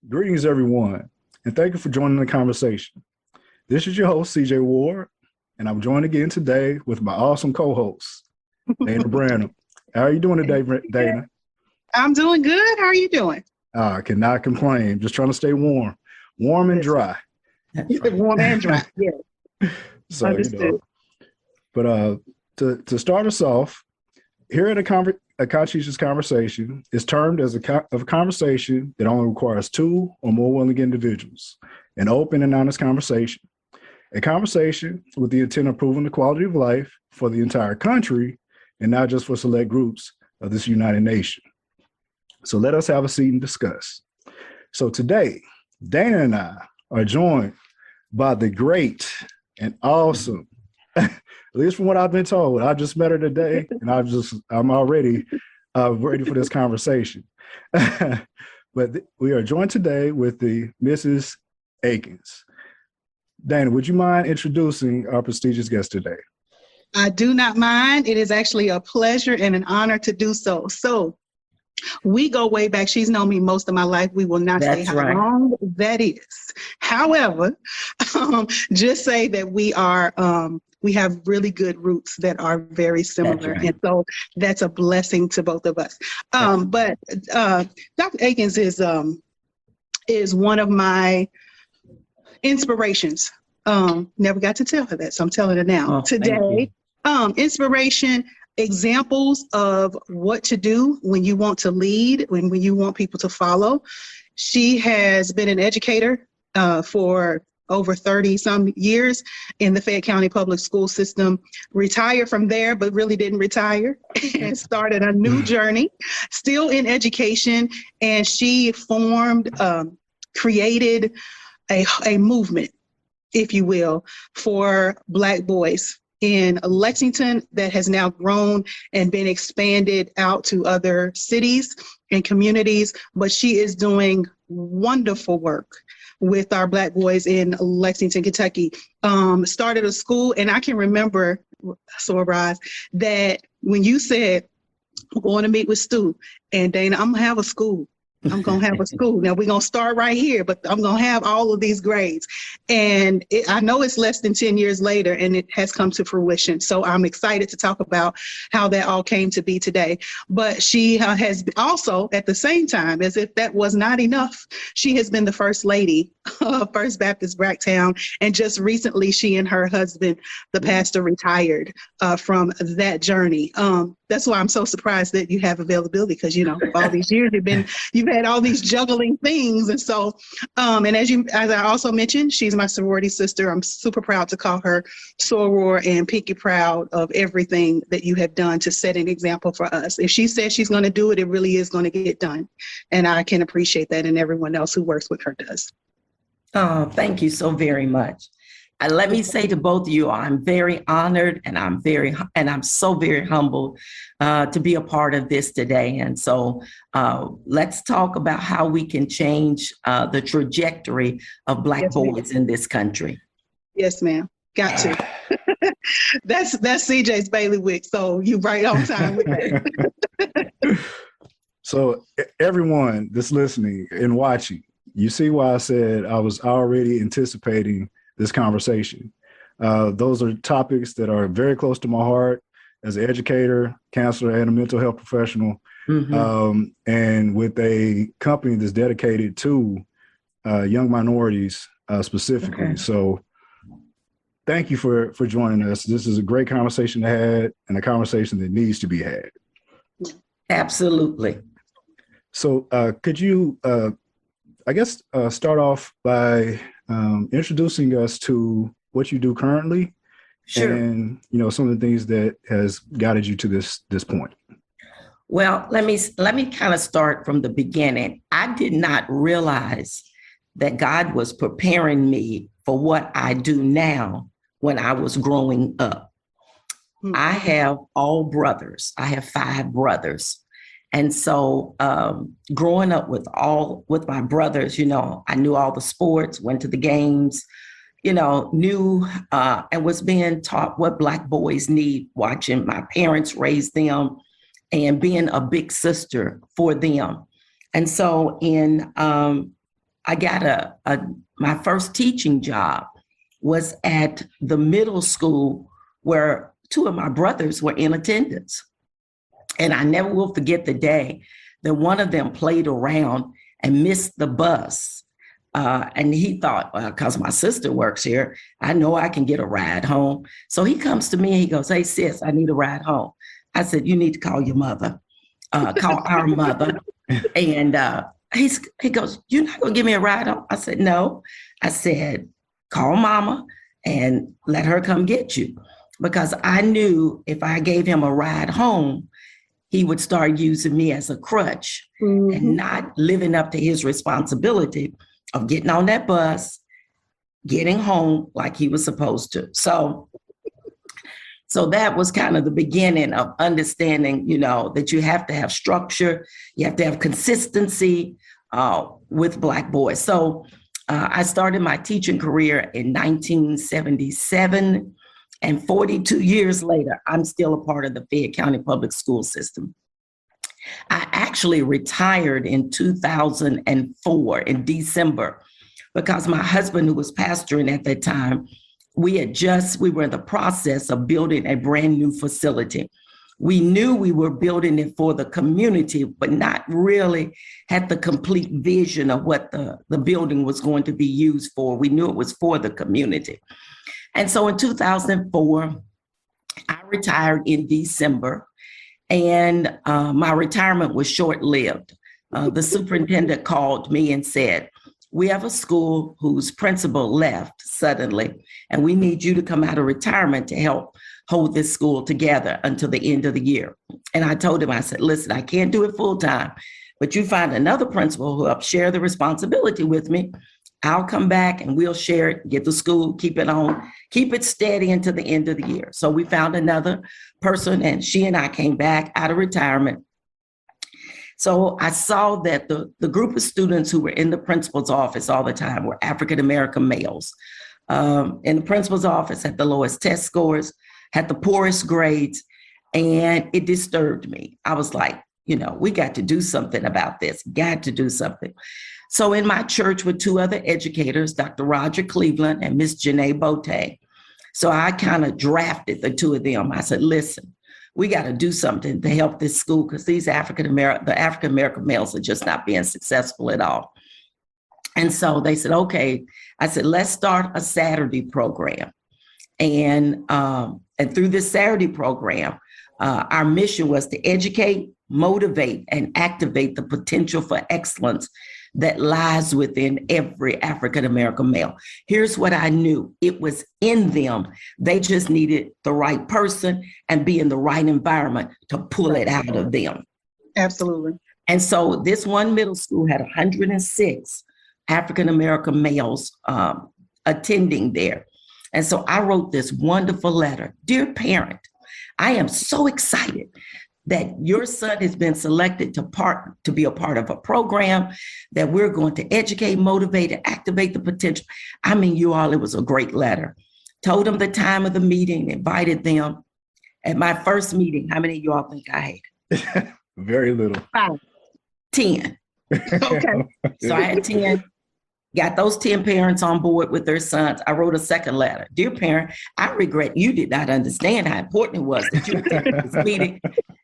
Greetings, everyone, and thank you for joining the conversation. This is your host, CJ Ward, and I'm joined again today with my awesome co-host, Dana Branham. How are you doing today, Dana? I'm doing good. How are you doing? I cannot complain. Just trying to stay warm and dry. Warm and dry, yeah. So, Understood. But to start us off, here at a Conscientious Conversation is termed as a conversation that only requires two or more willing individuals, an open and honest conversation, a conversation with the intent of improving the quality of life for the entire country and not just for select groups of this United Nation. So let us have a seat and discuss. So today, Dana and I are joined by the great and awesome, at least from what I've been told. I just met her today, and I'm already ready for this conversation. But we are joined today with the Mrs. Akins. Dana, would you mind introducing our prestigious guest today? I do not mind. It is actually a pleasure and an honor to do so. So we go way back. She's known me most of my life. We will not say how long that is. However, just say that we have really good roots that are very similar. Right. And so that's a blessing to both of us. But Dr. Akins is one of my inspirations. Never got to tell her that, so I'm telling her now. Today, inspiration, examples of what to do when you want to lead, when you want people to follow. She has been an educator for over 30 some years in the Fayette County public school system, retired from there, but really didn't retire and started a new journey, still in education. And she created a movement, if you will, for Black boys in Lexington that has now grown and been expanded out to other cities and communities. But she is doing wonderful work with our Black boys in Lexington, Kentucky. Started a school, and I can remember, Roz, that when you said, I'm going to meet with Stu, and Dana, I'm going to have a school. I'm going to have a school. Now, we're going to start right here, but I'm going to have all of these grades. And I know it's less than 10 years later, and it has come to fruition. So I'm excited to talk about how that all came to be today. But she has also, at the same time, as if that was not enough, she has been the first lady of First Baptist Bracktown. And just recently, she and her husband, the pastor, retired from that journey. That's why I'm so surprised that you have availability, because, all these years you've had all these juggling things. And so, and as I also mentioned, she's my sorority sister. I'm super proud to call her soror and pinky proud of everything that you have done to set an example for us. If she says she's going to do it, it really is going to get done. And I can appreciate that, and everyone else who works with her does. Oh, thank you so very much. Let me say to both of you, I'm very honored, and I'm so very humbled to be a part of this today. And so let's talk about how we can change the trajectory of Black boys in this country. Yes, ma'am. Got to. That's CJ's bailiwick. So you're right on time with that. So everyone that's listening and watching, you see why I said I was already anticipating this conversation. Those are topics that are very close to my heart as an educator, counselor, and a mental health professional, and with a company that's dedicated to young minorities specifically. Okay. So thank you for joining us. This is a great conversation to have, and a conversation that needs to be had. Absolutely. So could you, start off by introducing us to what you do currently, sure, and some of the things that has guided you to this point. Well, let me kind of start from the beginning. I did not realize that God was preparing me for what I do now when I was growing up. I have all brothers. I have 5 brothers. And so growing up with my brothers, I knew all the sports, went to the games, knew and was being taught what Black boys need, watching my parents raise them and being a big sister for them. And so in I got my first teaching job was at the middle school where two of my brothers were in attendance. And I never will forget the day that one of them played around and missed the bus. And he thought, well, because my sister works here, I know I can get a ride home. So he comes to me and he goes, hey, sis, I need a ride home. I said, you need to call your mother, call our mother. And he goes, you're not going to give me a ride home? I said, no. I said, call mama and let her come get you. Because I knew if I gave him a ride home, he would start using me as a crutch and not living up to his responsibility of getting on that bus, getting home like he was supposed to. So that was kind of the beginning of understanding, that you have to have structure, you have to have consistency with Black boys. So I started my teaching career in 1977, and 42 years later, I'm still a part of the Fayette County Public School System. I actually retired in 2004 in December because my husband, who was pastoring at that time, we were in the process of building a brand new facility. We knew we were building it for the community, but not really had the complete vision of what the building was going to be used for. We knew it was for the community. And so in 2004, I retired in December, and my retirement was short-lived. The superintendent called me and said, we have a school whose principal left suddenly, and we need you to come out of retirement to help hold this school together until the end of the year. And I told him, I said, listen, I can't do it full-time, but you find another principal who will share the responsibility with me. I'll come back and we'll share it, get the school, keep it steady until the end of the year. So we found another person, and she and I came back out of retirement. So I saw that the group of students who were in the principal's office all the time were African-American males. In the principal's office, had the lowest test scores, had the poorest grades, and it disturbed me. I was like, we got to do something about this, got to do something. So in my church with two other educators, Dr. Roger Cleveland and Miss Janae Bote. So I kind of drafted the two of them. I said, listen, we got to do something to help this school because the African-American males are just not being successful at all. And so they said, okay. I said, let's start a Saturday program. And through this Saturday program, our mission was to educate, motivate, and activate the potential for excellence that lies within every African-American male. Here's what I knew. It was in them. They just needed the right person and be in the right environment to pull it out of them. Absolutely. And so this one middle school had 106 African-American males attending there. And so I wrote this wonderful letter. Dear parent, I am so excited that your son has been selected to be a part of a program that we're going to educate, motivate, and activate the potential. I mean, you all, it was a great letter. Told them the time of the meeting, invited them. At my first meeting, how many of you all think I had? Very little. 10. Okay. So I had 10. Got those 10 parents on board with their sons. I wrote a second letter. Dear parent, I regret you did not understand how important it was that you attended this meeting.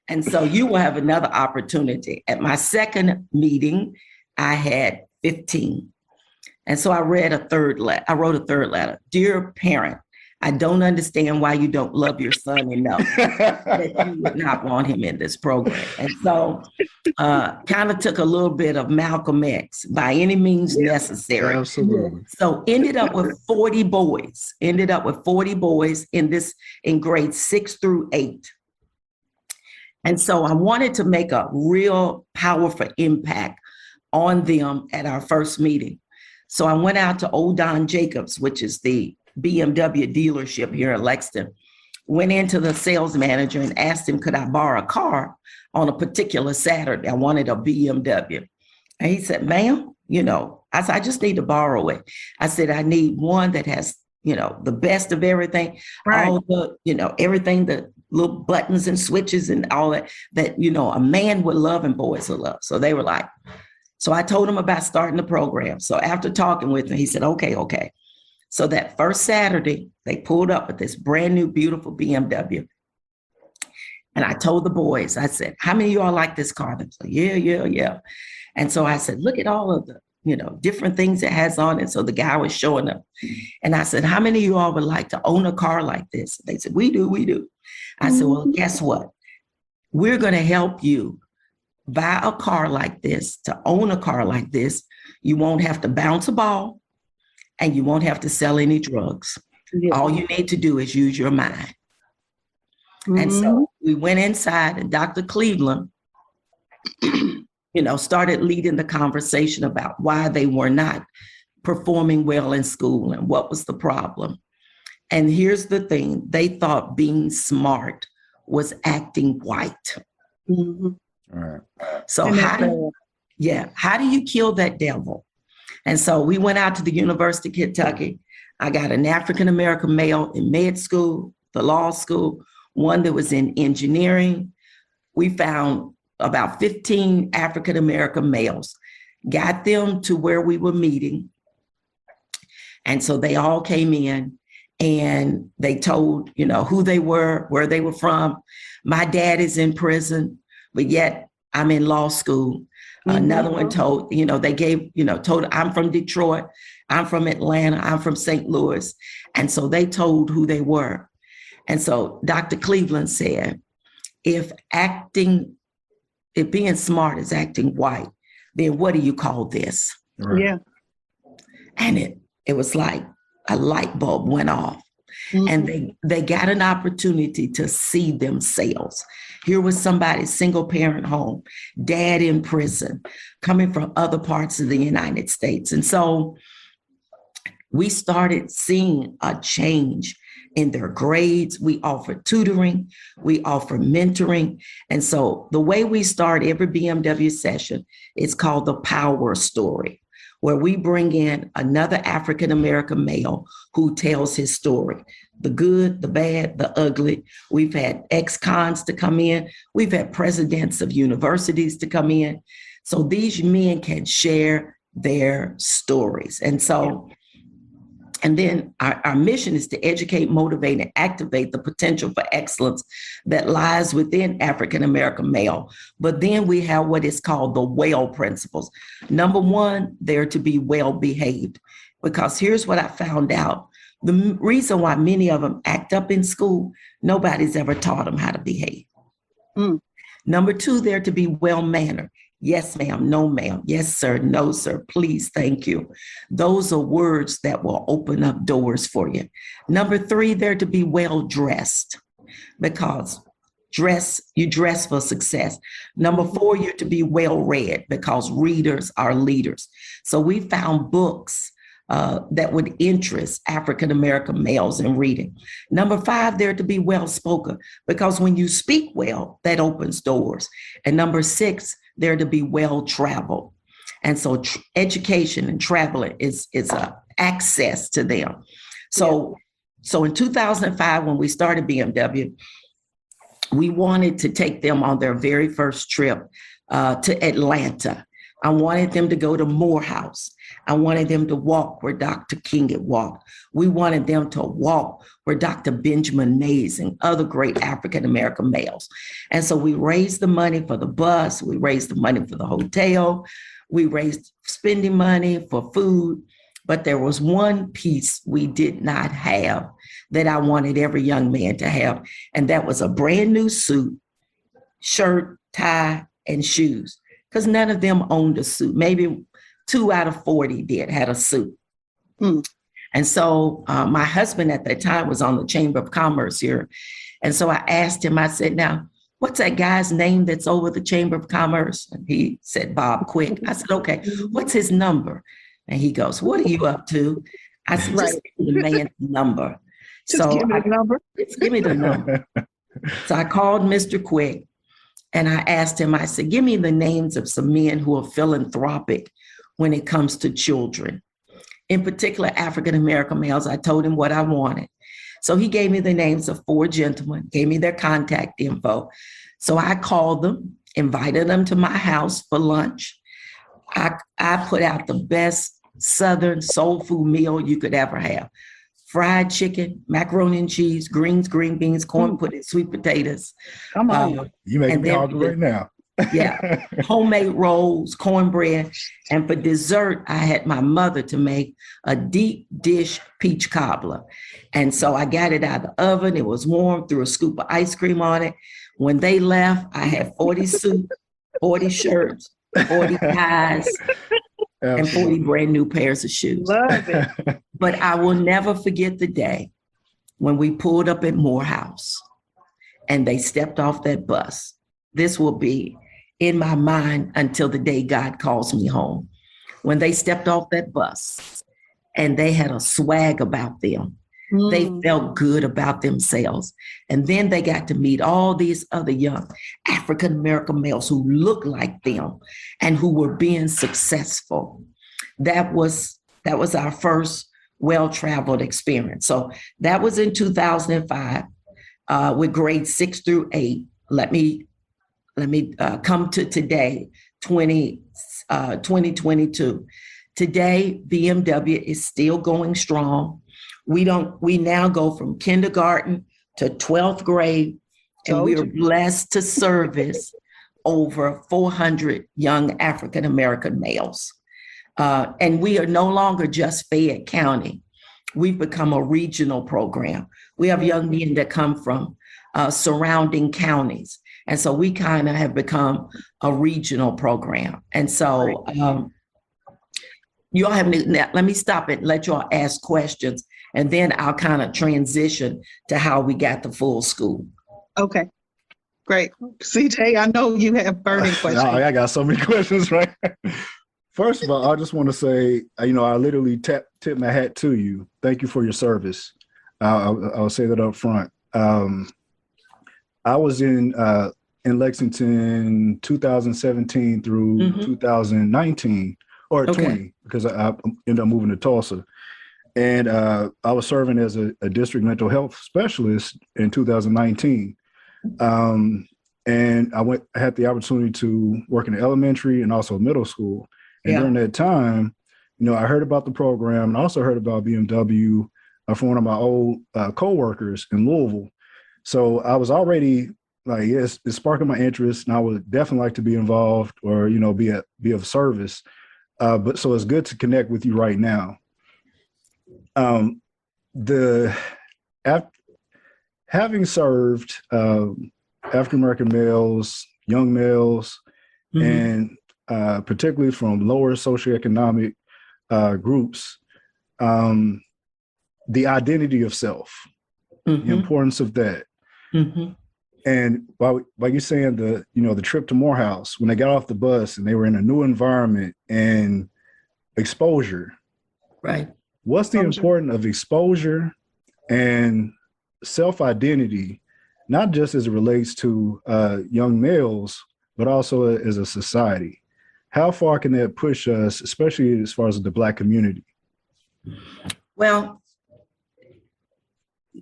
And so you will have another opportunity. At my second meeting, I had 15. And so I wrote a third letter. Dear parent, I don't understand why you don't love your son enough that you would not want him in this program. And so kind of took a little bit of Malcolm X, by any means necessary. Absolutely. So ended up with 40 boys in grades 6 through 8. And so I wanted to make a real powerful impact on them at our first meeting. So I went out to Old Don Jacobs, which is the BMW dealership here in Lexington, went into the sales manager and asked him, could I borrow a car on a particular Saturday? I wanted a BMW. And he said, ma'am, I said, I just need to borrow it. I said, I need one that has, the best of everything, right. All the, everything, the little buttons and switches and all that, a man would love and boys would love. So they were like, So I told him about starting the program. So after talking with him, he said, okay. So that first Saturday, they pulled up with this brand new, beautiful BMW. And I told the boys, I said, how many of y'all like this car? They said, yeah. And so I said, look at all of the, different things it has on it. So the guy was showing them. And I said, how many of you all would like to own a car like this? They said, we do. I said, well, guess what? We're going to help you buy a car like this. To own a car like this, you won't have to bounce a ball and you won't have to sell any drugs. Yeah. All you need to do is use your mind. And so we went inside and Dr. Cleveland, started leading the conversation about why they were not performing well in school and what was the problem. And here's the thing, they thought being smart was acting white. Mm-hmm. All right. So how do you kill that devil? And so we went out to the University of Kentucky. I got an African-American male in med school, the law school, one that was in engineering. We found about 15 African-American males, got them to where we were meeting. And so they all came in and they told, who they were, where they were from. My dad is in prison, but yet I'm in law school. Mm-hmm. Another one told, they gave, told I'm from Detroit, I'm from Atlanta, I'm from St. Louis. And so they told who they were. And so Dr. Cleveland said, if being smart is acting white, then what do you call this? Right. Yeah. And it was like a light bulb went off. Mm-hmm. And they got an opportunity to see themselves. Here was somebody, single parent home, dad in prison, coming from other parts of the United States. And so we started seeing a change in their grades. We offer tutoring, we offer mentoring. And so the way we start every BMW session is called the Power Story, where we bring in another African-American male who tells his story, the good, the bad, the ugly. We've had ex-cons to come in. We've had presidents of universities to come in. So these men can share their stories. And so, and then our mission is to educate, motivate, and activate the potential for excellence that lies within African-American male. But then we have what is called the WELL principles. Number one, they're to be well-behaved, because here's what I found out. The reason why many of them act up in school, nobody's ever taught them how to behave. Number two, they're to be well-mannered. Yes, ma'am. No, ma'am. Yes, sir. No, sir. Please. Thank you. Those are words that will open up doors for you. Number three, they're to be well-dressed, because you dress for success. Number four, you're to be well-read, because readers are leaders. So we found books that would interest African-American males in reading. Number five, they're to be well-spoken, because when you speak well, that opens doors. And number six, they're to be well-traveled. And so education and traveling is access to them. So in 2005, when we started BMW, we wanted to take them on their very first trip to Atlanta. I wanted them to go to Morehouse. I wanted them to walk where Dr. King had walked. We wanted them to walk where Dr. Benjamin Mays and other great African-American males. And so we raised the money for the bus. We raised the money for the hotel. We raised spending money for food. But there was one piece we did not have that I wanted every young man to have. And that was a brand new suit, shirt, tie, and shoes. Because none of them owned a suit. Maybe 2 out of 40 had a suit. And so my husband at that time was on the Chamber of Commerce here. And so I asked him, I said, now, what's that guy's name that's over the Chamber of Commerce? And he said, Bob Quick. I said, okay, what's his number? And he goes, what are you up to? I said, just give me the man's number. Just give me the number. Just give me the number. So I called Mr. Quick. And I asked him, I said, give me the names of some men who are philanthropic when it comes to children. In particular, African-American males. I told him what I wanted. So he gave me the names of 4 gentlemen, gave me their contact info. So I called them, invited them to my house for lunch. I put out the best Southern soul food meal you could ever have. Fried chicken, macaroni and cheese, greens, green beans, corn pudding, sweet potatoes. Come on. You making me hungry right now. Yeah, homemade rolls, cornbread. And for dessert, I had my mother to make a deep dish peach cobbler. And so I got it out of the oven. It was warm, threw a scoop of ice cream on it. When they left, I had 40 suits, 40 shirts, 40 ties, and 40 brand new pairs of shoes. Love it. But I will never forget the day when we pulled up at Morehouse and they stepped off that bus. This will be in my mind until the day God calls me home. When they stepped off that bus and they had a swag about them, they felt good about themselves. And then they got to meet all these other young African-American males who looked like them and who were being successful. That was our first well-traveled experience. So that was in 2005 with grades 6 through 8. Let me come to today, 2022. Today, BMW is still going strong. We now go from kindergarten to 12th grade, and we are blessed to service over 400 young African-American males. And we are no longer just Fayette County. We've become a regional program. We have young men that come from surrounding counties. And so we kind of have become a regional program. And so you all have, let me stop it and let you all ask questions. And then I'll kind of transition to how we got to full school. Okay, great. CJ, I know you have burning questions. I got so many questions, right? First of all, I just want to say, I literally tip my hat to you. Thank you for your service. I'll say that up front. I was in Lexington 2017 through 2019 or 20, because I ended up moving to Tulsa. And I was serving as a district mental health specialist in 2019. And I had the opportunity to work in the elementary and also middle school. And during that time, I heard about the program and also heard about BMW from one of my old coworkers in Louisville. So I was already like, yes, it's sparking my interest, and I would definitely like to be involved or, be of service. But so it's good to connect with you right now. Having served African-American males, young males, and particularly from lower socioeconomic groups, the identity of self, the importance of that. And by you saying the trip to Morehouse, when they got off the bus and they were in a new environment and exposure, right? What's the importance of exposure and self-identity, not just as it relates to young males, but also as a society? How far can that push us, especially as far as the Black community? Well,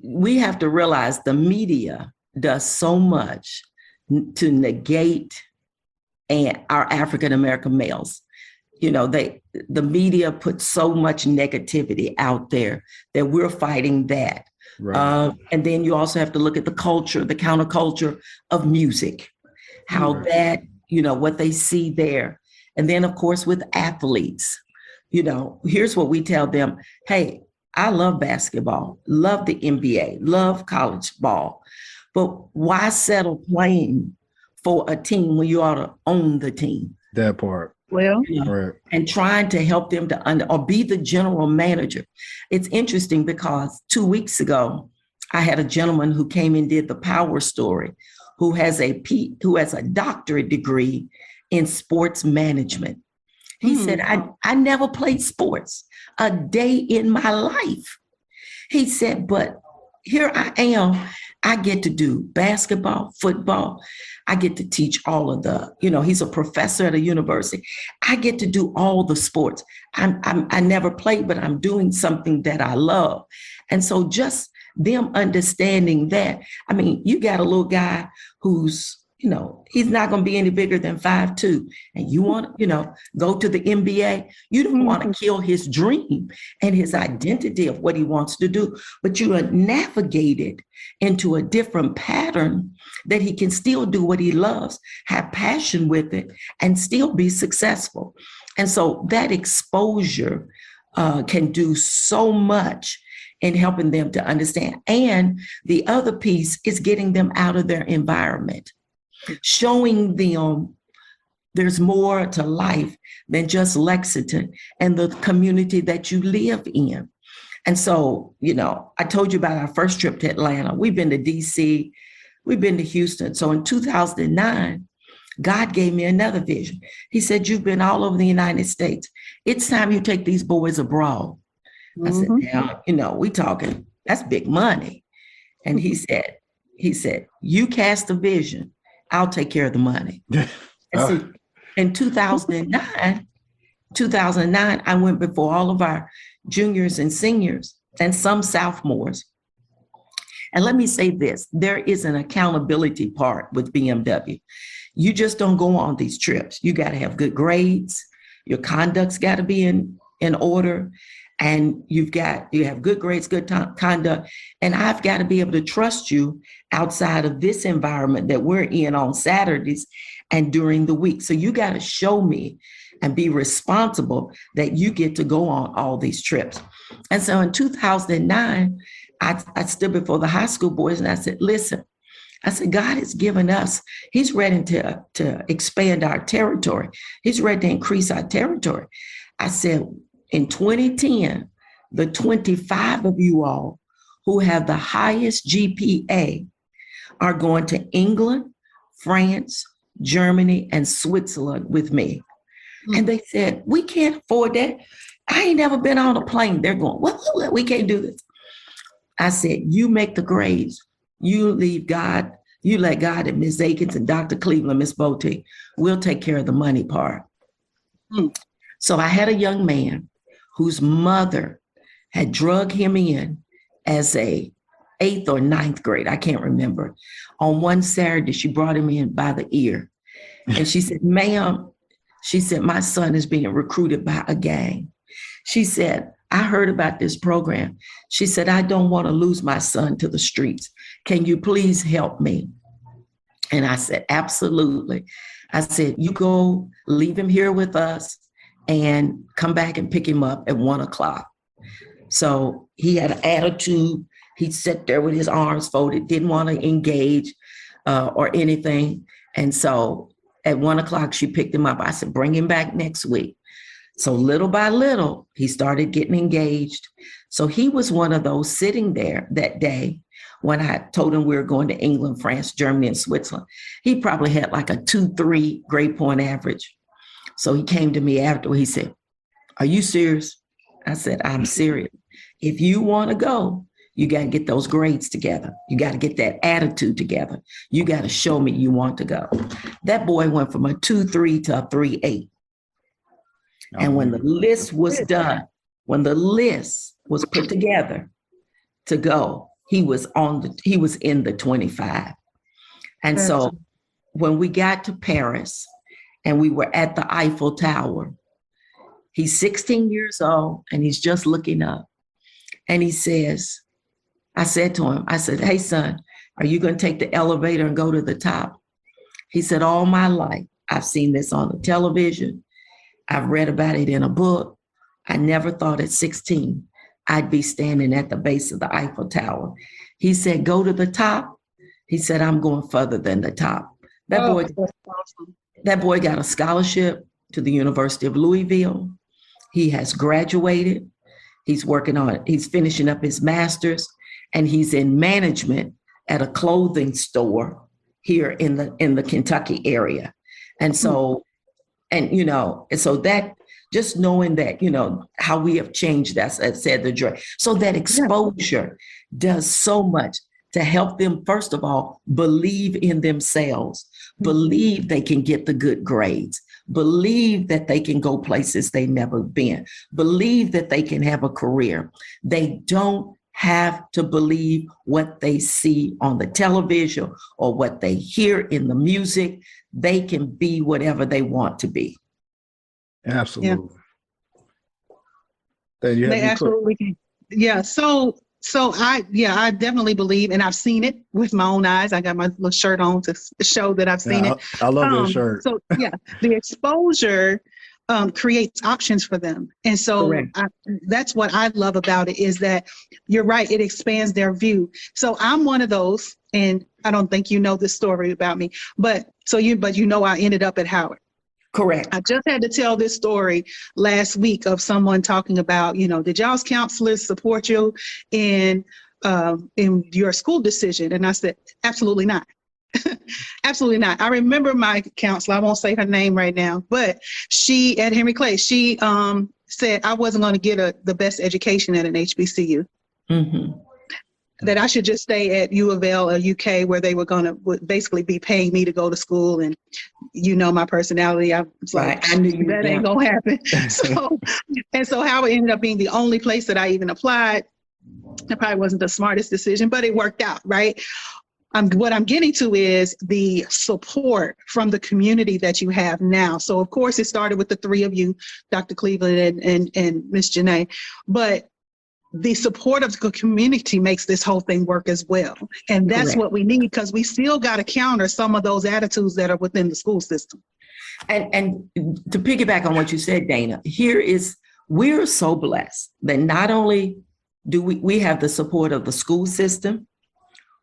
we have to realize the media does so much to negate our African-American males. The media puts so much negativity out there that we're fighting that. Right. And then you also have to look at the culture, the counterculture of music, how that, what they see there. And then, of course, with athletes, here's what we tell them. Hey, I love basketball, love the NBA, love college ball. But why settle playing for a team when you ought to own the team? That part. Well, right. And trying to help them to or be the general manager. It's interesting because 2 weeks ago, I had a gentleman who came and did the Power Story, who has a doctorate degree in sports management. He said, I never played sports a day in my life. He said, but here I am. I get to do basketball, football. I get to teach all of he's a professor at a university. I get to do all the sports. I never played, but I'm doing something that I love. And so just them understanding that, you got a little guy who's, he's not going to be any bigger than 5'2". And you want to, go to the NBA. You don't want to kill his dream and his identity of what he wants to do, but you are navigated into a different pattern that he can still do what he loves, have passion with it, and still be successful. And so that exposure can do so much in helping them to understand. And the other piece is getting them out of their environment, showing them there's more to life than just Lexington and the community that you live in. And so, I told you about our first trip to Atlanta. We've been to DC, we've been to Houston. So in 2009, God gave me another vision. He said, you've been all over the United States. It's time you take these boys abroad. I said, now, we talking, that's big money. And he said, you cast a vision, I'll take care of the money. And so in 2009, I went before all of our juniors and seniors and some sophomores. And let me say this, there is an accountability part with BMW. You just don't go on these trips. You got to have good grades. Your conduct's got to be in order. And you have good grades, good conduct. And I've got to be able to trust you outside of this environment that we're in on Saturdays and during the week. So you got to show me and be responsible that you get to go on all these trips. And so in 2009, I stood before the high school boys and I said, listen, God has given us, he's ready to expand our territory. He's ready to increase our territory. I said, in 2010, the 25 of you all who have the highest GPA are going to England, France, Germany, and Switzerland with me. And they said, we can't afford that. I ain't never been on a plane. They're going, well, we can't do this. I said, you make the grades. You leave God. You let God and Ms. Akins and Dr. Cleveland, Ms. Bolte, we'll take care of the money part. So I had a young man whose mother had drug him in as a 8th or 9th grade, I can't remember. On one Saturday, she brought him in by the ear. And she said, ma'am, she said, my son is being recruited by a gang. She said, I heard about this program. She said, I don't want to lose my son to the streets. Can you please help me? And I said, absolutely. I said, you go leave him here with us and come back and pick him up at 1:00. So he had an attitude. He'd sit there with his arms folded, didn't want to engage or anything. And so at 1:00, she picked him up. I said, bring him back next week. So little by little, he started getting engaged. So he was one of those sitting there that day when I told him we were going to England, France, Germany, and Switzerland. He probably had like a 2.3 grade point average. So he came to me after, he said, are you serious? I said, I'm serious. If you want to go, you got to get those grades together. You got to get that attitude together. You got to show me you want to go. That boy went from a 2.3 to a 3.8. And when the list was done, when the list was put together to go, he was in the 25. And so when we got to Paris and we were at the Eiffel Tower, he's 16 years old and he's just looking up. And he says, I said to him, I said, hey, son, are you going to take the elevator and go to the top? He said, all my life, I've seen this on the television. I've read about it in a book. I never thought at 16 I'd be standing at the base of the Eiffel Tower. He said, go to the top. He said, I'm going further than the top. That boy got a scholarship to the University of Louisville. He has graduated. He's finishing up his master's, and he's in management at a clothing store here in the Kentucky area. And so, and so that, just knowing that, how we have changed, as I said, the joy. So that exposure does so much to help them, first of all, believe in themselves, believe they can get the good grades, believe that they can go places they've never been, believe that they can have a career. They don't have to believe what they see on the television or what they hear in the music. They can be whatever they want to be. Absolutely. Then you have They absolutely can. Yeah. So I definitely believe, and I've seen it with my own eyes. I got my little shirt on to show that I've seen it. I love that shirt. So yeah, the exposure creates options for them. And so that's what I love about it, is that you're right. It expands their view. So I'm one of those, and I don't think you know this story about me, but I ended up at Howard. Correct. I just had to tell this story last week of someone talking about, did y'all's counselors support you in your school decision? And I said, absolutely not. Absolutely not. I remember my counselor, I won't say her name right now, but she, at Henry Clay, she said I wasn't going to get the best education at an HBCU. Mm-hmm. That I should just stay at U of L or UK, where they would basically be paying me to go to school. And my personality, I was like, I knew that ain't gonna happen. So Howard ended up being the only place that I even applied. It probably wasn't the smartest decision, but it worked out, right? What I'm getting to is the support from the community that you have now. So of course it started with the three of you, Dr. Cleveland and Miss Janae, but the support of the community makes this whole thing work as well. And that's what we need, because we still got to counter some of those attitudes that are within the school system. And to piggyback on what you said, Dana, we're so blessed that not only do we have the support of the school system,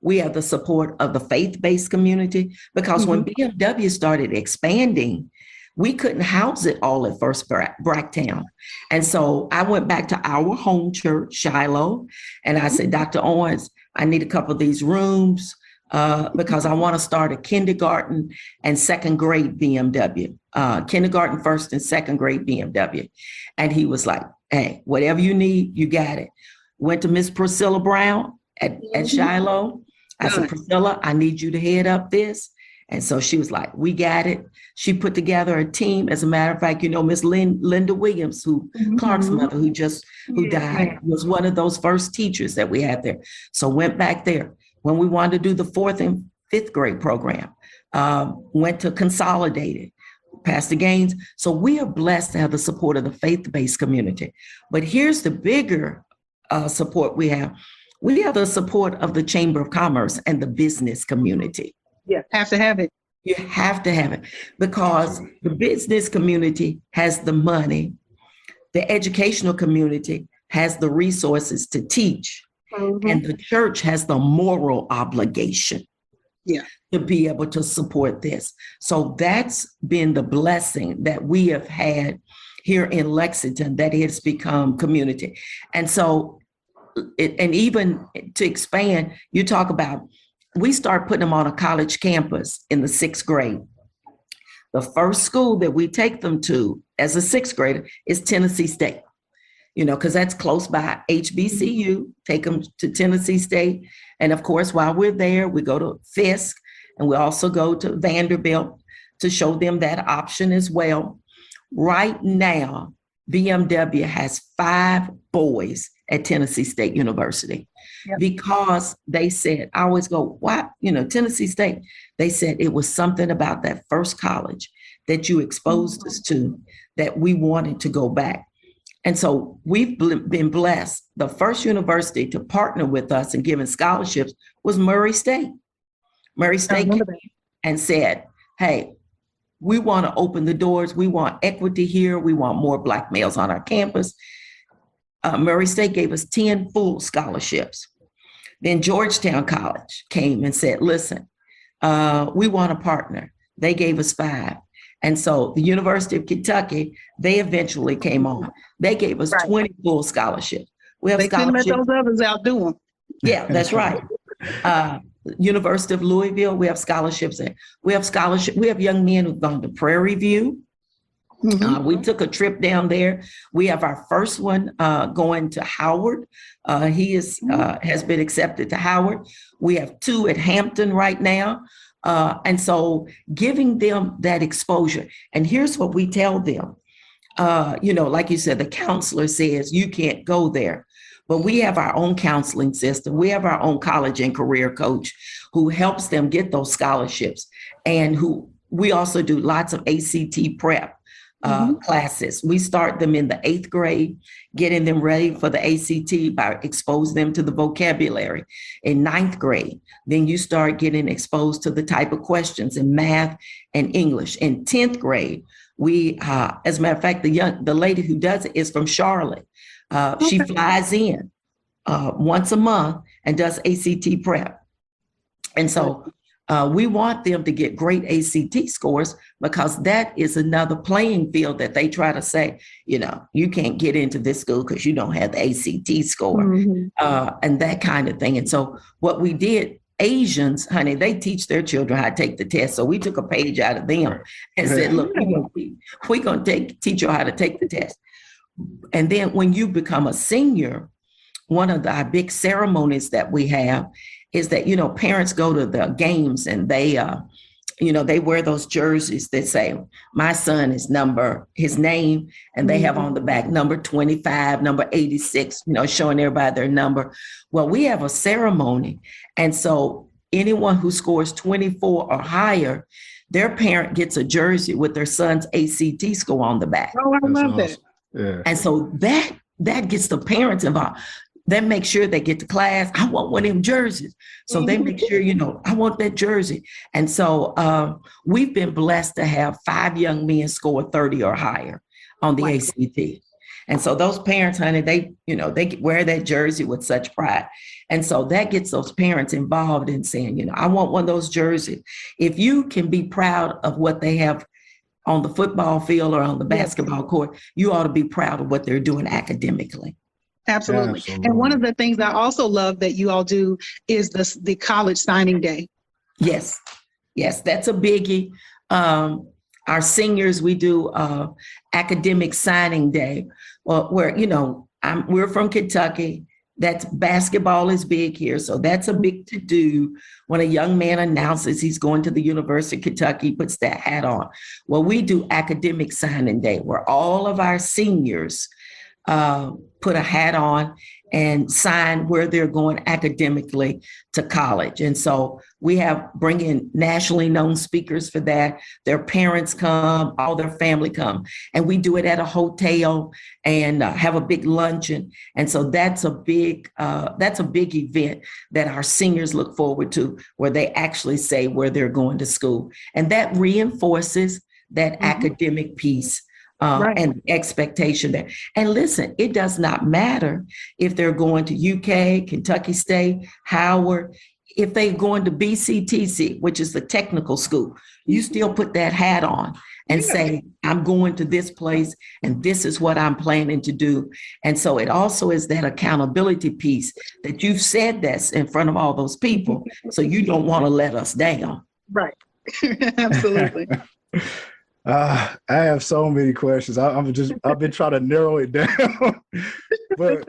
we have the support of the faith-based community, because when BMW started expanding, we couldn't house it all at First Bracktown. And so I went back to our home church, Shiloh, and I said, Dr. Owens, I need a couple of these rooms because I want to start a kindergarten and second grade BMW, kindergarten, first and second grade BMW. And he was like, hey, whatever you need, you got it. Went to Miss Priscilla Brown at Shiloh. I said, Priscilla, I need you to head up this. And so she was like, we got it. She put together a team. As a matter of fact, Miss Linda Williams, Clark's mother, who died, was one of those first teachers that we had there. So went back there. When we wanted to do the 4th and 5th grade program, went to Consolidated, Pastor Gaines. So we are blessed to have the support of the faith-based community. But here's the bigger support we have. We have the support of the Chamber of Commerce and the business community. Yeah, have to have it. You have to have it, because the business community has the money. The educational community has the resources to teach. And the church has the moral obligation to be able to support this. So that's been the blessing that we have had here in Lexington, that it has become community. And so, and even to expand, you talk about, we start putting them on a college campus in the 6th grade. The first school that we take them to as a 6th grader is Tennessee State, because that's close by, HBCU, take them to Tennessee State. And of course, while we're there, we go to Fisk, and we also go to Vanderbilt to show them that option as well. Right now, BMW has 5 boys at Tennessee State University. Because they said, I always go, why, Tennessee State, they said it was something about that first college that you exposed us to that we wanted to go back. And so we've been blessed. The first university to partner with us and giving scholarships was Murray State. Murray State came and said, hey, we want to open the doors. We want equity here. We want more Black males on our campus. Murray State gave us 10 full scholarships. Then Georgetown College came and said, listen, we want a partner. They gave us 5. And so the University of Kentucky, they eventually came on. They gave us 20 full scholarships. We have scholarships. Couldn't let those others outdo them. Yeah, that's right. University of Louisville, we have scholarships there. We have young men who've gone to Prairie View. We took a trip down there. We have our first one going to Howard. He has been accepted to Howard. We have 2 at Hampton right now. And so giving them that exposure. And here's what we tell them. Like you said, the counselor says you can't go there. but we have our own counseling system. We have our own college and career coach who helps them get those scholarships, and who we also do lots of ACT prep classes. We start them in the 8th grade, getting them ready for the ACT by exposing them to the vocabulary. In 9th grade, then you start getting exposed to the type of questions in math and English. In 10th grade, we, as a matter of fact, the lady who does it is from Charlotte. She flies in once a month and does ACT prep. And so we want them to get great ACT scores, because that is another playing field that they try to say, you can't get into this school because you don't have the ACT score, and that kind of thing. And so what we did, Asians, honey, they teach their children how to take the test. So we took a page out of them and said, look, we're going to teach you how to take the test. And then when you become a senior, one of our big ceremonies that we have is that, parents go to the games and they, they wear those jerseys that say, my son is his name, and they have on the back number 25, number 86, showing everybody their number. Well, we have a ceremony. And so anyone who scores 24 or higher, their parent gets a jersey with their son's ACT score on the back. Oh, I love that. Yeah. And so that gets the parents involved. They make sure they get to class. I want one of them jerseys. So they make sure, I want that jersey. And so we've been blessed to have 5 young men score 30 or higher on the ACT. And so those parents, honey, they wear that jersey with such pride. And so that gets those parents involved in saying, I want one of those jerseys. If you can be proud of what they have on the football field or on the basketball court, you ought to be proud of what they're doing academically. Absolutely. Absolutely. And one of the things I also love that you all do is the college signing day. Yes, that's a biggie. Our seniors, we do academic signing day, where, we're from Kentucky. That's basketball is big here. So that's a big to do when a young man announces he's going to the University of Kentucky, puts that hat on. Well, we do academic signing day where all of our seniors put a hat on and sign where they're going academically to college. And so we bring in nationally known speakers for that. Their parents come, all their family come, and we do it at a hotel and have a big luncheon. And so that's a big event that our seniors look forward to, where they actually say where they're going to school. And that reinforces that academic piece. And expectation there. And listen, it does not matter if they're going to UK, Kentucky State, Howard, if they're going to BCTC, which is the technical school, you still put that hat on and say, I'm going to this place and this is what I'm planning to do. And so it also is that accountability piece that you've said this in front of all those people. So you don't want to let us down. Right. Absolutely. I have so many questions. I've been trying to narrow it down, but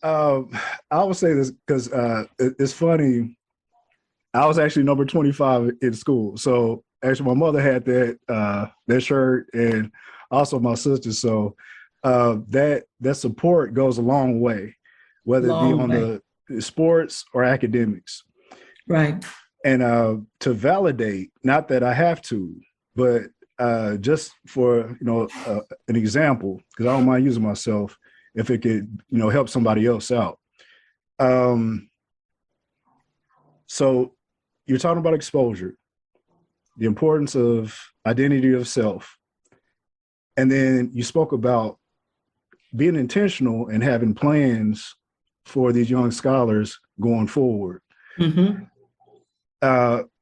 I would say this because it's funny. I was actually number 25 in school, so actually my mother had that shirt, and also my sister. So that support goes a long way, whether it be on the sports or academics, right? And to validate, not that I have to, but just for an example, because I don't mind using myself if it could help somebody else out. So you're talking about exposure, the importance of identity of self, and then you spoke about being intentional and having plans for these young scholars going forward.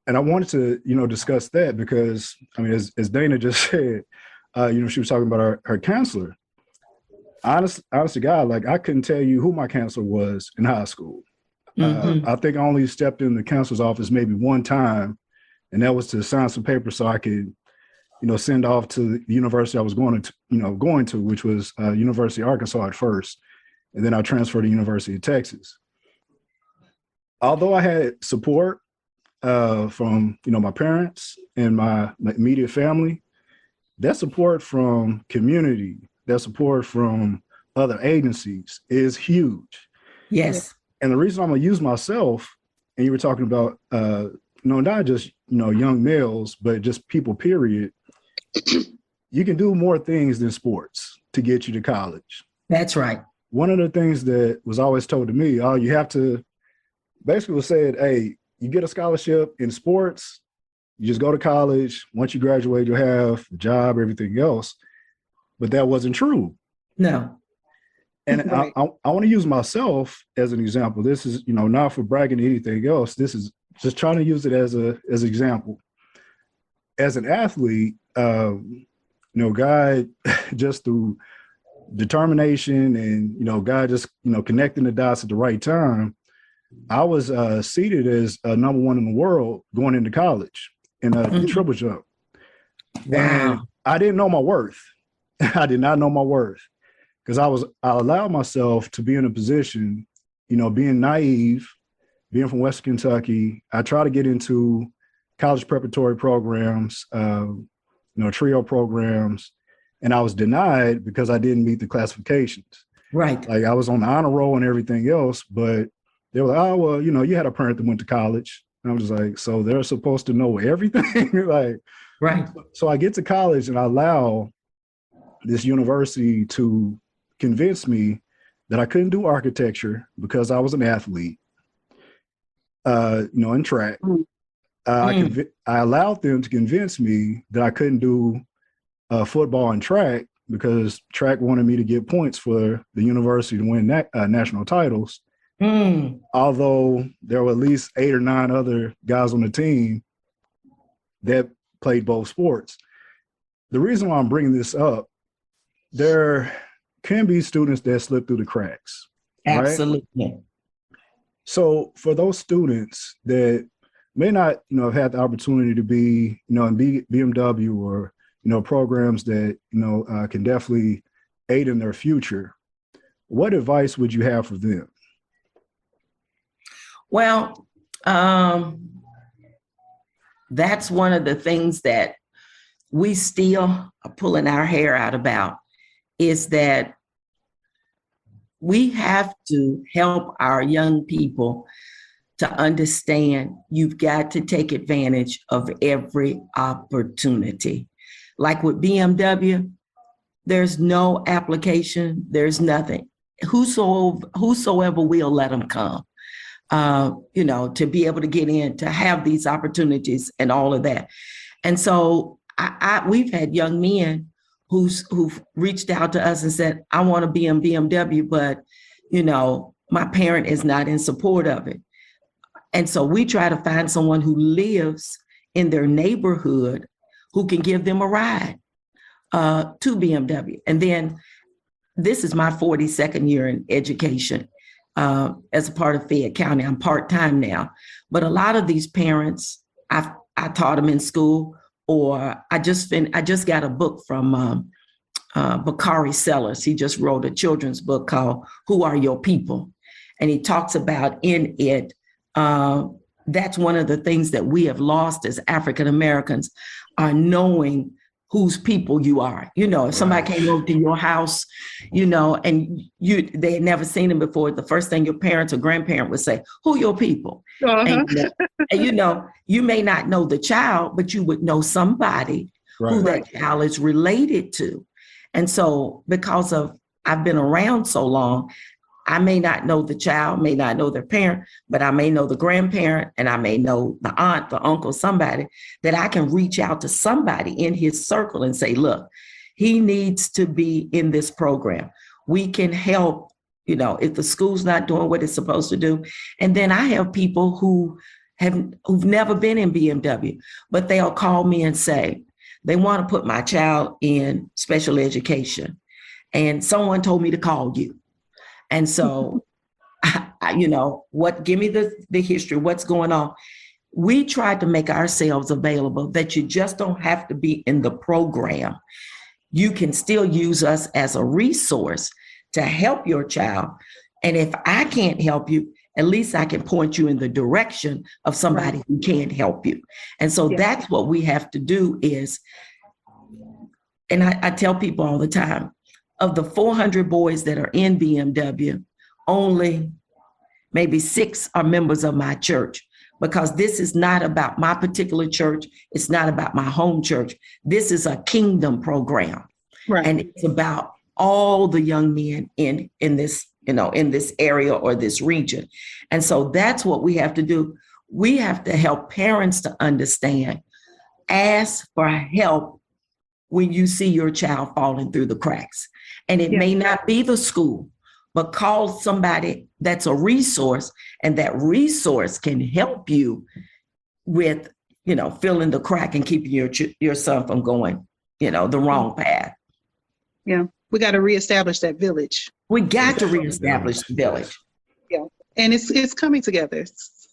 And I wanted to, discuss that because, I mean, as Dana just said, she was talking about her counselor. Honest to God, like I couldn't tell you who my counselor was in high school. I think I only stepped in the counselor's office maybe one time, and that was to sign some papers so I could, send off to the university I was going to, which was University of Arkansas at first, and then I transferred to University of Texas. Although I had support from my parents and my immediate family, that support from community, that support from other agencies is huge. Yes. And the reason I'm going to use myself, and you were talking about, not just, young males, but just people, period. You can do more things than sports to get you to college. That's right. One of the things that was always told to me, you have to, basically was said, hey, you get a scholarship in sports, you just go to college. Once you graduate, you'll have a job, everything else. But that wasn't true. No. And right. I want to use myself as an example. This is, not for bragging or anything else. This is just trying to use it as an example. As an athlete, God, just through determination and, God just, connecting the dots at the right time, I was seated as number one in the world going into college in a triple jump. Wow. And I didn't know my worth. I did not know my worth because I allowed myself to be in a position, being naive, being from West Kentucky. I try to get into college preparatory programs, trio programs, and I was denied because I didn't meet the classifications. Right. Like I was on the honor roll and everything else, but they were like, oh, well, you had a parent that went to college. And I'm just like, so they're supposed to know everything? Like, right. So I get to college and I allow this university to convince me that I couldn't do architecture because I was an athlete, in track. I allowed them to convince me that I couldn't do football and track because track wanted me to get points for the university to win national titles. Although there were at least 8 or 9 other guys on the team that played both sports. The reason why I'm bringing this up, there can be students that slip through the cracks. Absolutely. Right? So for those students that may not, have had the opportunity to be, in BMW or, programs that, can definitely aid in their future, what advice would you have for them? Well, that's one of the things that we still are pulling our hair out about, is that we have to help our young people to understand you've got to take advantage of every opportunity. Like with BMW, there's no application, there's nothing. Whosoever will, let them come. To be able to get in, to have these opportunities and all of that. And so we've had young men who've reached out to us and said, I want to be in BMW, but, my parent is not in support of it. And so we try to find someone who lives in their neighborhood who can give them a ride to BMW. And then this is my 42nd year in education. As a part of Fayette County. I'm part-time now, but a lot of these parents, I taught them in school, or I just got a book from Bakari Sellers. He just wrote a children's book called Who Are Your People? And he talks about in it, that's one of the things that we have lost as African Americans, are knowing whose people you are. If somebody came over to your house, and they had never seen them before, the first thing your parents or grandparent would say, who are your people? And you may not know the child, but you would know somebody who that child is related to. And so because of I've been around so long, I may not know the child, may not know their parent, but I may know the grandparent, and I may know the aunt, the uncle, somebody that I can reach out to somebody in his circle and say, look, he needs to be in this program. We can help, if the school's not doing what it's supposed to do. And then I have people who've never been in BMW, but they'll call me and say, they want to put my child in special education. And someone told me to call you. And so, give me the history, what's going on. We tried to make ourselves available that you just don't have to be in the program. You can still use us as a resource to help your child. And if I can't help you, at least I can point you in the direction of somebody who can help you. And so that's what we have to do is, and I tell people all the time, of the 400 boys that are in BMW, only maybe 6 are members of my church, because this is not about my particular church. It's not about my home church. This is a kingdom program. Right. And it's about all the young men in this, in this area or this region. And so that's what we have to do. We have to help parents to understand, ask for help when you see your child falling through the cracks. And it may not be the school, but call somebody that's a resource, and that resource can help you with, filling the crack and keeping your son from going, the wrong path. Yeah. We got to reestablish that village. We got to reestablish the village. Yeah. And it's coming together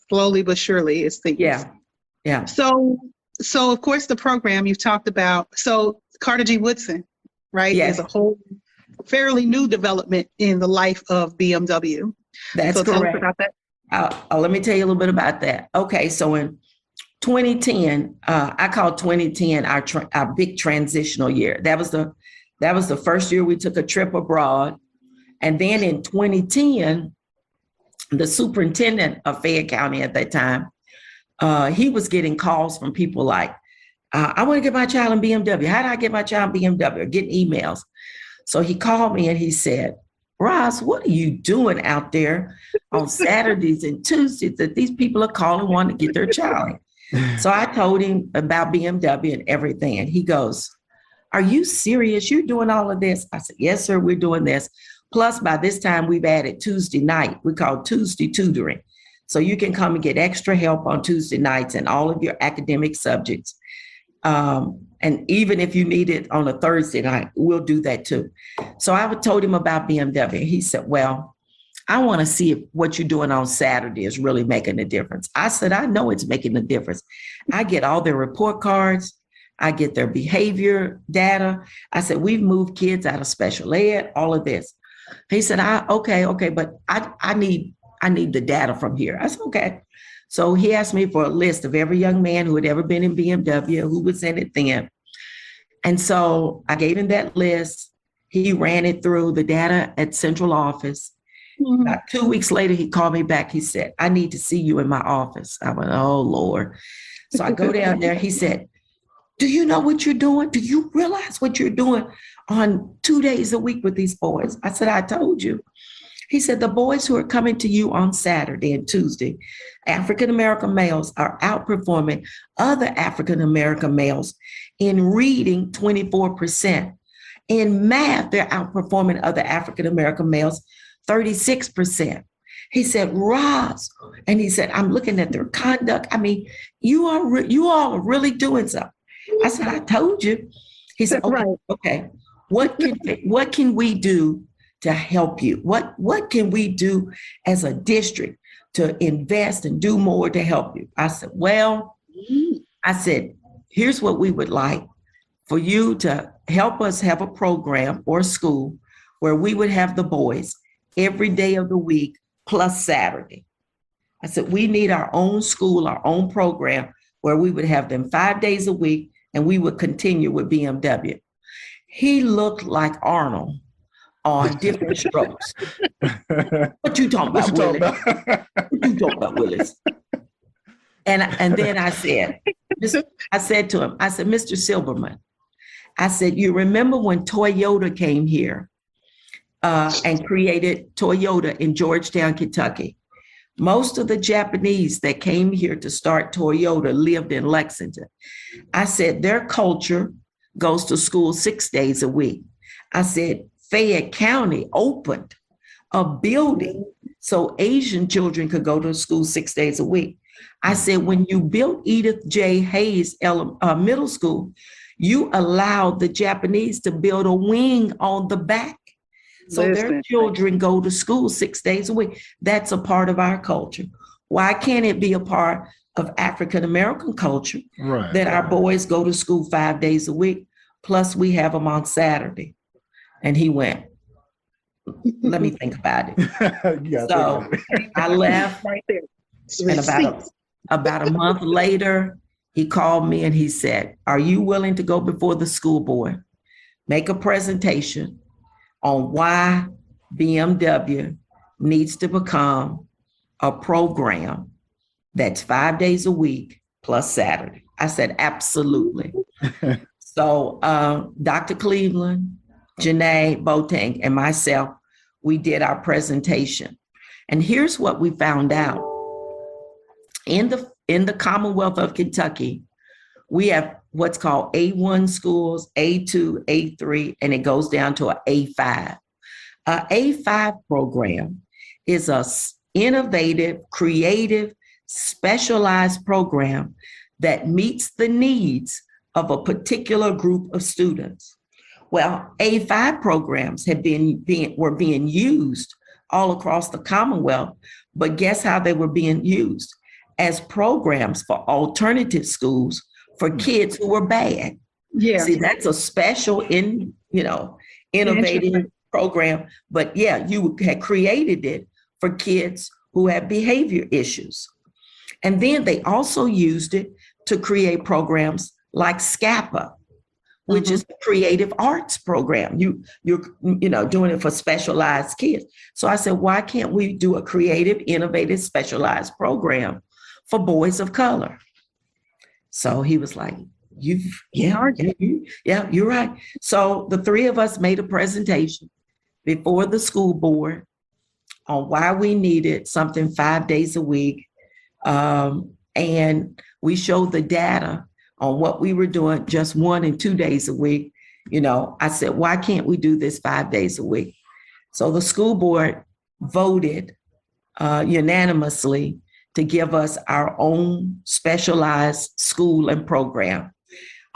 slowly but surely. It's things. Yeah. So of course the program you've talked about. So Carter G. Woodson, right? Yes. Is a whole fairly new development in the life of BMW. That's so correct. Tell us about that. Let me tell you a little bit about that. Okay, so in 2010, I call 2010 our big transitional year. That was the first year we took a trip abroad, and then in 2010, the superintendent of Fayette County at that time, he was getting calls from people like, I want to get my child in BMW. How do I get my child in BMW? Getting emails. So he called me and he said, Roz, what are you doing out there on Saturdays and Tuesdays that these people are calling wanting to get their child in? So I told him about BMW and everything. And he goes, are you serious? You're doing all of this? I said, yes, sir, we're doing this. Plus, by this time, we've added Tuesday night. We call Tuesday tutoring. So you can come and get extra help on Tuesday nights and all of your academic subjects. And even if you need it on a Thursday night, we'll do that too. So I told him about BMW. He said, well, I want to see if what you're doing on Saturday is really making a difference. I said, I know it's making a difference. I get all their report cards. I get their behavior data. I said, we've moved kids out of special ed, all of this. He said, okay, but I need the data from here. I said, okay. So he asked me for a list of every young man who had ever been in BMW, who was in it then. And so I gave him that list. He ran it through the data at central office. Mm-hmm. About 2 weeks later, he called me back. He said, I need to see you in my office. I went, oh, Lord. So I go down there. He said, do you know what you're doing? Do you realize what you're doing on 2 days a week with these boys? I said, I told you. He said, the boys who are coming to you on Saturday and Tuesday, African-American males are outperforming other African-American males in reading 24%. In math, they're outperforming other African-American males 36%. He said, Roz, and he said, I'm looking at their conduct. I mean, you all are really doing something. I said, I told you. He said, okay. What can we do to help you? What can we do as a district to invest and do more to help you? I said, here's what we would like for you to help us have a program or school where we would have the boys every day of the week plus Saturday. I said, we need our own school, our own program where we would have them 5 days a week and we would continue with BMW. He looked like Arnold on different strokes. What you talking about, Willis? What you talking about, Willis? And then I said to him, I said, Mr. Silverman, I said, you remember when Toyota came here and created Toyota in Georgetown, Kentucky? Most of the Japanese that came here to start Toyota lived in Lexington. I said, their culture goes to school 6 days a week. I said, Fayette County opened a building so Asian children could go to school 6 days a week. I said, when you built Edith J. Hayes Middle School, you allowed the Japanese to build a wing on the back. So their children go to school 6 days a week. That's a part of our culture. Why can't it be a part of African-American culture that our boys go to school 5 days a week, plus we have them on Saturday? And he went, let me think about it. So I left, and about a month later, he called me and he said, are you willing to go before the school board, make a presentation on why BMW needs to become a program that's 5 days a week plus Saturday? I said, absolutely. So Dr. Cleveland, Janae Boateng, and myself, we did our presentation. And here's what we found out. In the Commonwealth of Kentucky, we have what's called A1 schools, A2, A3, and it goes down to an A5. A A5 program is a innovative, creative, specialized program that meets the needs of a particular group of students. Well, A5 programs were being used all across the Commonwealth, but guess how they were being used? As programs for alternative schools for kids who were bad. Yeah. See, that's a special innovative program. But yeah, you had created it for kids who have behavior issues. And then they also used it to create programs like SCAPA, which is a creative arts program. You're doing it for specialized kids. So I said, why can't we do a creative, innovative, specialized program for boys of color? So he was like, you're right. So the three of us made a presentation before the school board on why we needed something 5 days a week. And we showed the data on what we were doing just 1 and 2 days a week. I said, why can't we do this 5 days a week? So the school board voted unanimously to give us our own specialized school and program.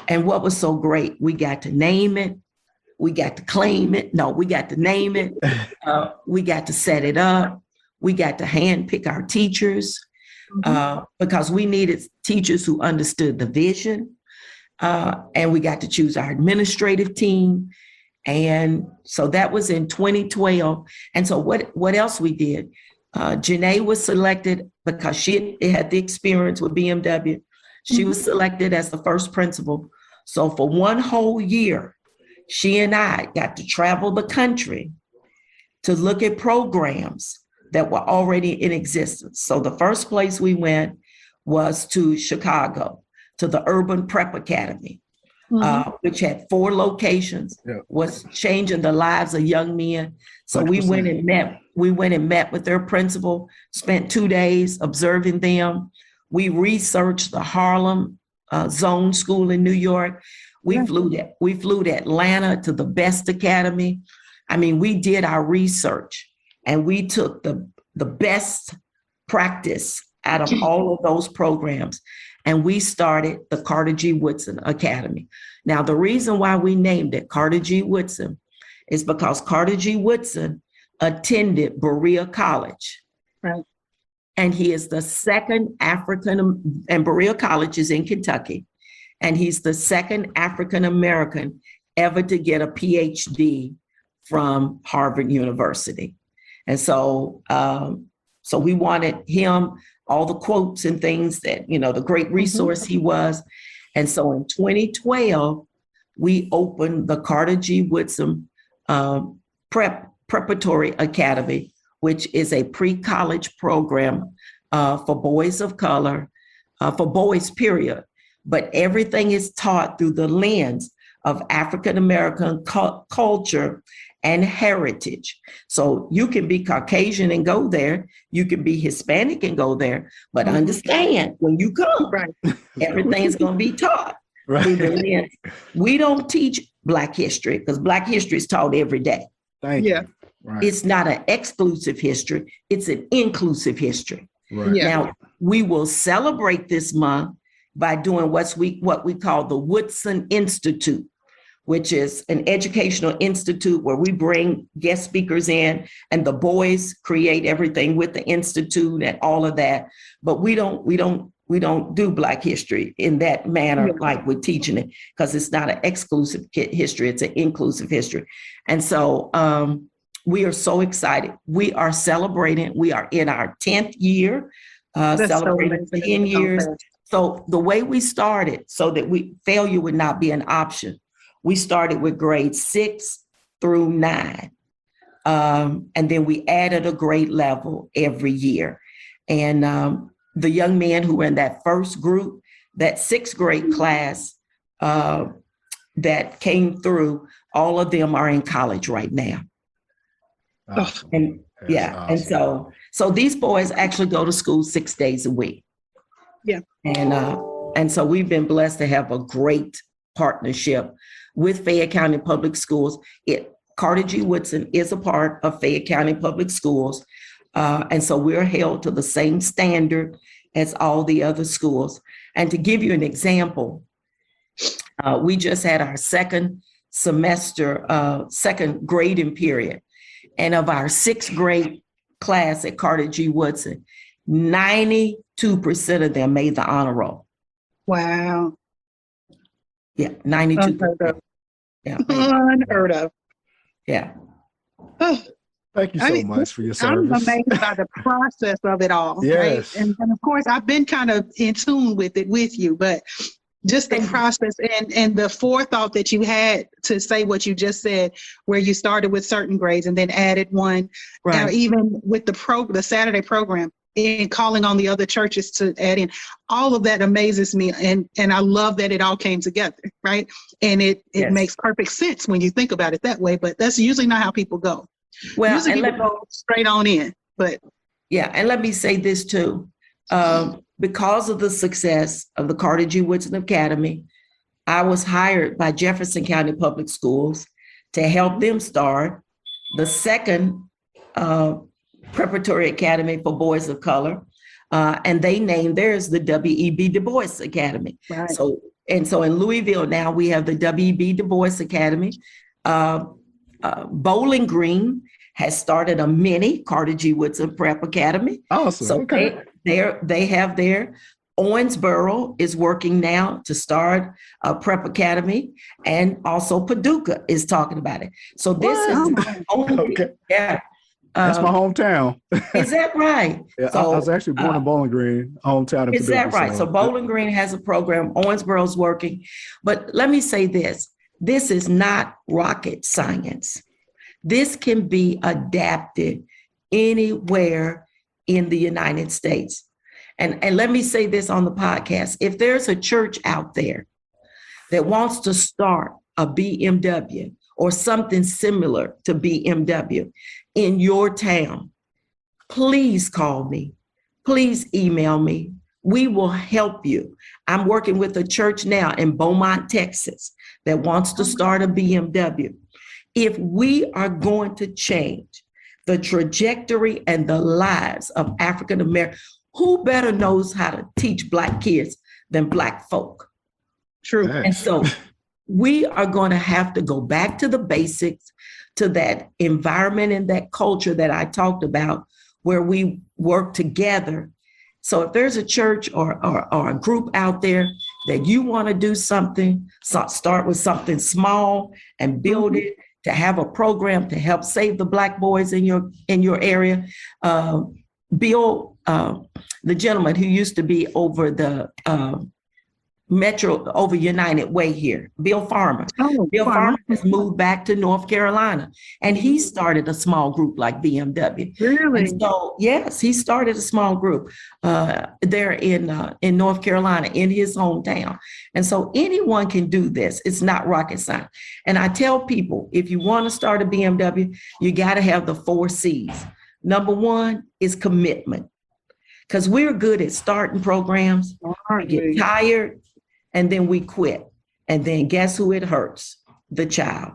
And what was so great, we got to name it, we got to claim it. No, we got to name it. We got to set it up. We got to handpick our teachers because we needed teachers who understood the vision. And we got to choose our administrative team. And so that was in 2012. And so what else we did? Janae was selected because she had the experience with BMW. She was selected as the first principal. So for 1 whole year, she and I got to travel the country to look at programs that were already in existence. So the first place we went was to Chicago, to the Urban Prep Academy, which had 4 locations, was changing the lives of young men. So 100%. we went and met with their principal, spent 2 days observing them. We researched the Harlem Zone School in New York. We flew to Atlanta to the Best Academy. I mean, we did our research and we took the best practice out of all of those programs. And we started the Carter G. Woodson Academy. Now, the reason why we named it Carter G. Woodson is because Carter G. Woodson attended Berea College. Right. And he is the second African, and Berea College is in Kentucky. And he's the second African-American ever to get a PhD from Harvard University. And so, so we wanted him, all the quotes and things that, the great resource he was. And so in 2012, we opened the Carter G. Woodson Preparatory Academy, which is a pre-college program for boys of color, for boys, period. But everything is taught through the lens of African-American culture and heritage. So you can be Caucasian and go there. You can be Hispanic and go there. But understand, when you come, everything's going to be taught through the lens. We don't teach Black history because Black history is taught every day. Thank you. Right. It's not an exclusive history. It's an inclusive history. Right. Yeah. Now, we will celebrate this month by doing what we call the Woodson Institute, which is an educational institute where we bring guest speakers in and the boys create everything with the institute and all of that. But we don't do Black history in that manner like we're teaching it, because it's not an exclusive history, it's an inclusive history. And so we are so excited. We are celebrating, we are in our 10th year, celebrating 10 years. So the way we started, so that failure would not be an option, we started with grades 6 through 9. And then we added a grade level every year. And the young men who were in that first group, that sixth grade class that came through, all of them are in college right now. Awesome. And That's yeah, awesome. and so these boys actually go to school 6 days a week. Yeah. And so we've been blessed to have a great partnership with Fayette County Public Schools. Carter G. Woodson is a part of Fayette County Public Schools. And so we're held to the same standard as all the other schools. And to give you an example, we just had our second semester, second grading period. And of our sixth grade class at Carter G. Woodson, 92% of them made the honor roll. Wow. Yeah, 92%. Unheard of. Yeah. Unheard of. Yeah. Oh, Thank you so much for your service. I'm amazed by the process of it all. Yes. Right? And of course, I've been kind of in tune with it with you, but just the process and the forethought that you had to say what you just said, where you started with certain grades and then added one, Right. even with the Saturday program and calling on the other churches to add in, all of that amazes me. And I love that it all came together, right? And it Yes. makes perfect sense when you think about it that way, but that's usually not how people go. Well, Usually people go straight on in, but yeah, and let me say this too. Because of the success of the Carter G. Woodson Academy, I was hired by Jefferson County Public Schools to help them start the second preparatory academy for boys of color. And they named theirs the W.E.B. Du Bois Academy. right. So in Louisville now we have the W.E.B. Du Bois Academy. Bowling Green has started a mini Carter G. Woodson Prep Academy. Awesome. So Okay. they have their Owensboro is working now to start a prep academy, and also Paducah is talking about it. So this Wow. is only, Okay. yeah. That's my hometown. Is that right? Yeah, So, I was actually born in Bowling Green, hometown in is that Paducah, right? So Bowling Green has a program, Owensboro's working. But let me say this, this is not rocket science. This can be adapted anywhere in the United States. And let me say this on the podcast. If there's a church out there that wants to start a BMW or something similar to BMW in your town, please call me. Please email me. We will help you. I'm working with a church now in Beaumont, Texas, that wants to start a BMW. If we are going to change the trajectory and the lives of African Americans, who better knows how to teach Black kids than Black folk? True. Yes. And so we are going to have to go back to the basics, to that environment and that culture that I talked about, where we work together. So if there's a church or a group out there that you want to do something, start with something small and build it, to have a program to help save the Black boys in your area. Bill, the gentleman who used to be over the over United Way here, Bill Farmer. Oh, Bill Farmer has moved back to North Carolina, and he started a small group like BMW. Really? And so, yes, he started a small group there in North Carolina, in his hometown. And so anyone can do this. It's not rocket science. And I tell people, if you want to start a BMW, you got to have the 4 C's. Number 1 is commitment, because we're good at starting programs. We get tired and then we quit. And then guess who it hurts? The child.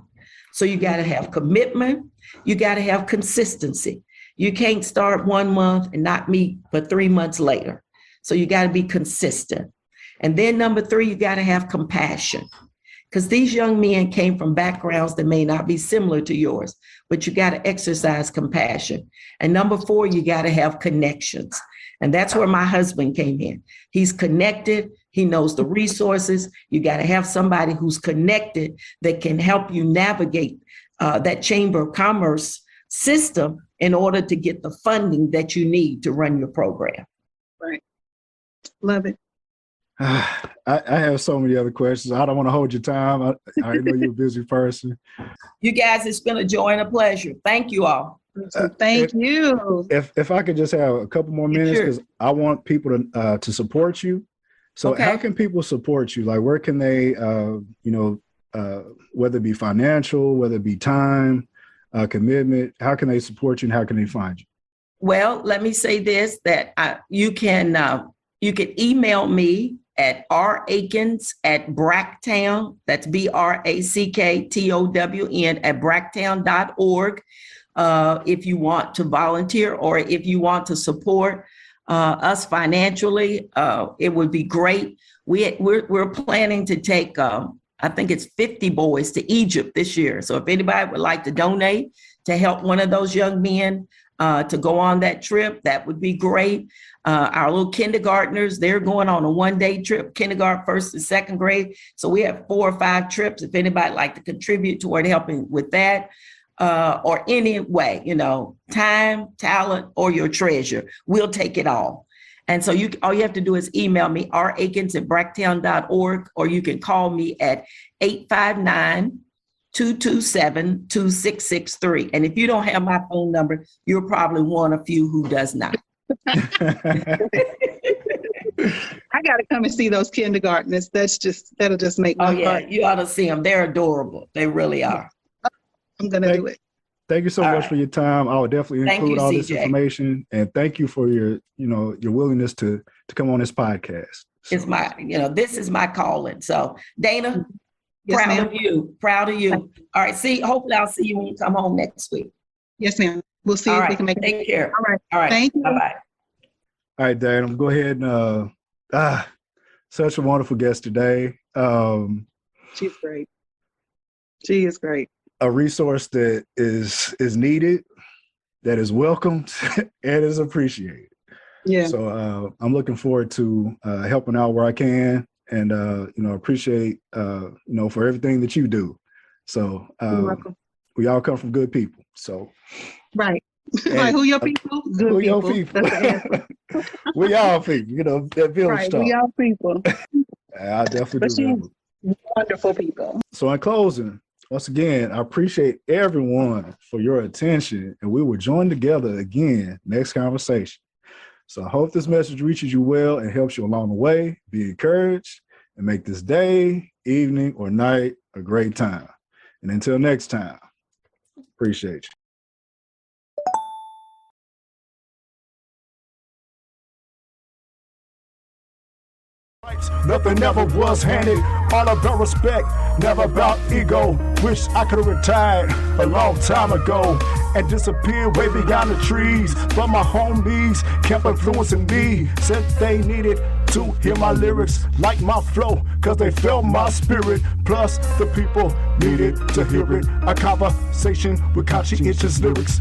So you got to have commitment. You got to have consistency. You can't start 1 month and not meet for 3 months later. So you got to be consistent. And then number 3, you got to have compassion, because these young men came from backgrounds that may not be similar to yours, but you got to exercise compassion. And number 4, you got to have connections. And that's where my husband came in. He's connected. He knows the resources. You got to have somebody who's connected that can help you navigate that Chamber of Commerce system in order to get the funding that you need to run your program. Right. Love it. I have so many other questions. I don't want to hold your time. I know you're a busy person. You guys, it's been a joy and a pleasure. Thank you all. Thank you. If I could just have a couple more minutes, Sure. because I want people to support you. So Okay. how can people support you? Like, where can they, whether it be financial, whether it be time, commitment, how can they support you and how can they find you? Well, let me say this, that you can email me at rakins@Bracktown, that's BRACKTOWN at bracktown.org. If you want to volunteer or if you want to support us financially, it would be great. We're planning to take, I think it's 50 boys to Egypt this year. So if anybody would like to donate to help one of those young men to go on that trip, that would be great. Our little kindergartners, they're going on a one-day trip, kindergarten, first and second grade. So we have 4 or 5 trips. If anybody would like to contribute toward helping with that, or any way, time, talent, or your treasure, we'll take it all. And so all you have to do is email me, rakins@bracktown.org, or you can call me at 859-227-2663. And if you don't have my phone number, you're probably one of few who does not. I got to come and see those kindergartners. That'll just make my heart. You ought to see them. They're adorable. They really are. I'm going to do it. Thank you so much for your time. I will definitely include all this CJ. information, and thank you for your willingness to come on this podcast. So. It's my, this is my calling. So Dana, Yes, proud ma'am. of you. Proud of you. All right. Hopefully I'll see you when you come home next week. Yes, ma'am. We'll see All if right. we can make it. Take care. All right. All right. Thank you. Bye-bye. All right, Dan, I'm go ahead and such a wonderful guest today. She's great. She is great. A resource that is needed, that is welcomed, and is appreciated. Yeah. So I'm looking forward to helping out where I can, and appreciate for everything that you do. So You're welcome. we all come from good people. So Right. Like, who your people? Good who people. your people? That's the answer. We all people, that village Right. stuff. We all people. I definitely But do. she's wonderful people. So in closing, once again, I appreciate everyone for your attention, and we will join together again next conversation. So I hope this message reaches you well and helps you along the way. Be encouraged and make this day, evening, or night a great time. And until next time, appreciate you. Nothing ever was handed, all about respect, never about ego. Wish I could have retired a long time ago and disappeared way beyond the trees. But my homies kept influencing me, said they needed to hear my lyrics, like my flow, cause they felt my spirit. Plus the people needed to hear it, a conversation with conscientious lyrics.